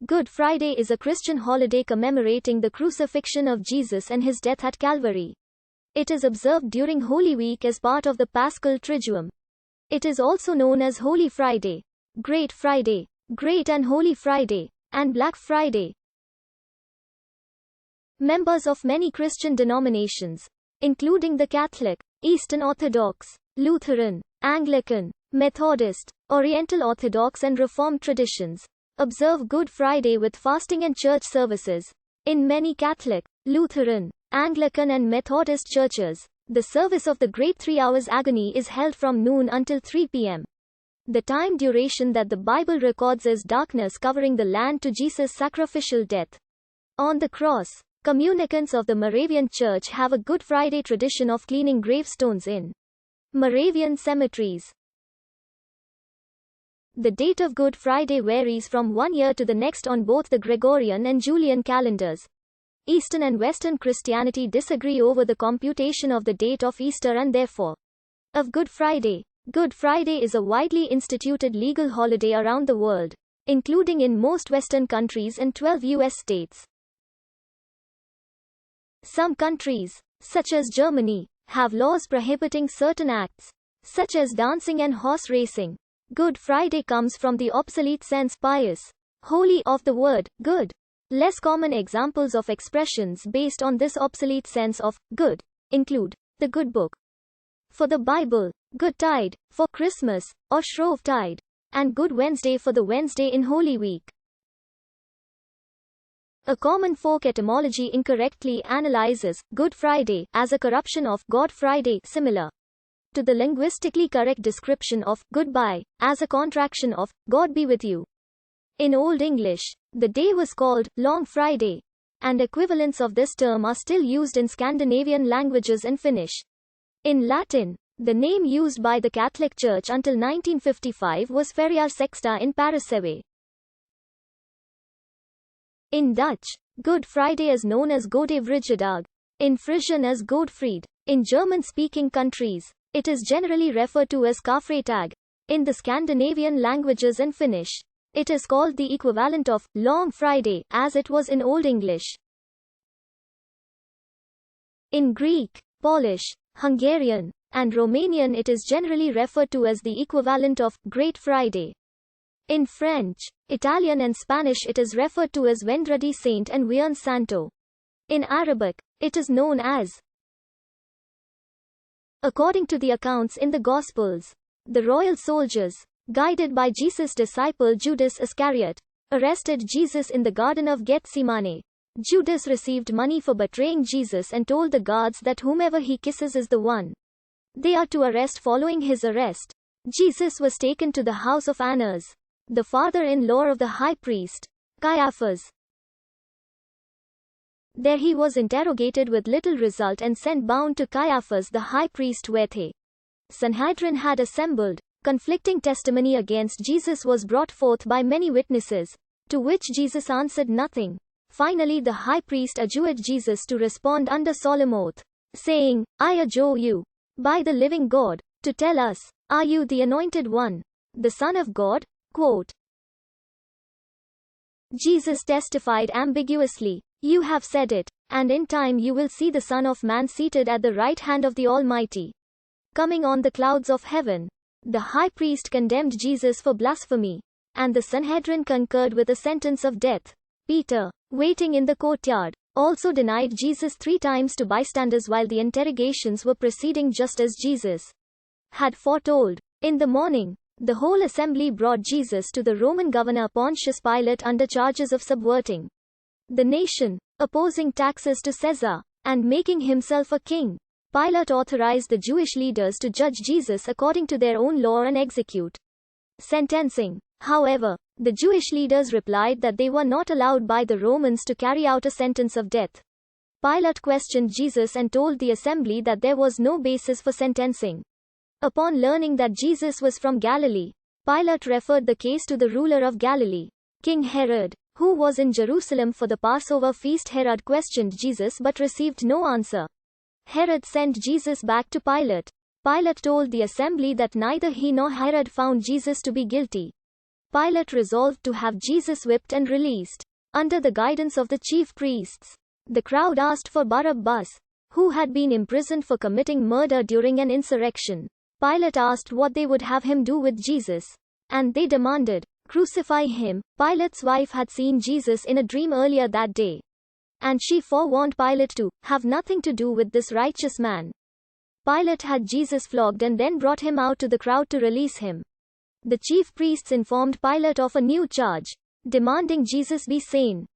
Good Friday is a Christian holiday commemorating the crucifixion of Jesus and his death at Calvary. It is observed during Holy Week as part of the Paschal Triduum. It is also known as Holy Friday, Great Friday, Great and Holy Friday, and Black Friday. Members of many Christian denominations, including the Catholic, Eastern Orthodox, Lutheran, Anglican, Methodist, Oriental Orthodox and Reformed traditions, observe Good Friday with fasting and church services. In many Catholic, Lutheran, Anglican and Methodist churches, the service of the Great 3 Hours Agony is held from noon until 3 p.m. The time duration that the Bible records is darkness covering the land to Jesus' sacrificial death on the cross. Communicants of the Moravian Church have a Good Friday tradition of cleaning gravestones in Moravian cemeteries. The date of Good Friday varies from one year to the next on both the Gregorian and Julian calendars. Eastern and Western Christianity disagree over the computation of the date of Easter and therefore of Good Friday. Good Friday is a widely instituted legal holiday around the world, including in most Western countries and 12 U.S. states. Some countries, such as Germany, have laws prohibiting certain acts, such as dancing and horse racing. Good Friday comes from the obsolete sense pious, holy of the word good. Less common examples of expressions based on this obsolete sense of good include the Good Book for the Bible, Good Tide for Christmas or Shrove Tide, and Good Wednesday for the Wednesday in Holy Week. A common folk etymology incorrectly analyzes Good Friday as a corruption of God Friday, similar to the linguistically correct description of goodbye as a contraction of God be with you. In Old English, the day was called Long Friday, and equivalents of this term are still used in Scandinavian languages and Finnish. In Latin, the name used by the Catholic Church until 1955 was Feriar Sexta in Pariseve. In Dutch, Good Friday is known as Gode Vrijdag. In Frisian as Godefried. In German-speaking countries, it is generally referred to as Karfreitag. In the Scandinavian languages and Finnish, it is called the equivalent of Long Friday, as it was in Old English. In Greek, Polish, Hungarian, and Romanian it is generally referred to as the equivalent of Great Friday. In French, Italian and Spanish it is referred to as Vendredi Saint and Viernes Santo. In Arabic, it is known as. According to the accounts in the Gospels, the royal soldiers, guided by Jesus' disciple Judas Iscariot, arrested Jesus in the Garden of Gethsemane. Judas received money for betraying Jesus and told the guards that whomever he kisses is the one they are to arrest. Following his arrest, Jesus was taken to the house of Annas, the father-in-law of the high priest, Caiaphas. There he was interrogated with little result and sent bound to Caiaphas the high priest where the Sanhedrin had assembled. Conflicting testimony against Jesus was brought forth by many witnesses, to which Jesus answered nothing. Finally the high priest adjured Jesus to respond under solemn oath, saying, I adjure you, by the living God, to tell us, are you the Anointed One, the Son of God? Quote. Jesus testified ambiguously, you have said it, and in time you will see the Son of Man seated at the right hand of the Almighty, coming on the clouds of heaven. The high priest condemned Jesus for blasphemy, and the Sanhedrin concurred with a sentence of death. Peter, waiting in the courtyard, also denied Jesus 3 times to bystanders while the interrogations were proceeding, just as Jesus had foretold. In the morning, the whole assembly brought Jesus to the Roman governor Pontius Pilate under charges of subverting the nation, opposing taxes to Caesar, and making himself a king. Pilate authorized the Jewish leaders to judge Jesus according to their own law and execute sentencing. However, the Jewish leaders replied that they were not allowed by the Romans to carry out a sentence of death. Pilate questioned Jesus and told the assembly that there was no basis for sentencing. Upon learning that Jesus was from Galilee, Pilate referred the case to the ruler of Galilee, King Herod, who was in Jerusalem for the Passover feast. Herod questioned Jesus but received no answer. Herod sent Jesus back to Pilate. Pilate told the assembly that neither he nor Herod found Jesus to be guilty. Pilate resolved to have Jesus whipped and released. Under the guidance of the chief priests, the crowd asked for Barabbas, who had been imprisoned for committing murder during an insurrection. Pilate asked what they would have him do with Jesus, and they demanded, "Crucify him." Pilate's wife had seen Jesus in a dream earlier that day, and she forewarned Pilate to have nothing to do with this righteous man. Pilate had Jesus flogged and then brought him out to the crowd to release him. The chief priests informed Pilate of a new charge, demanding Jesus be sane.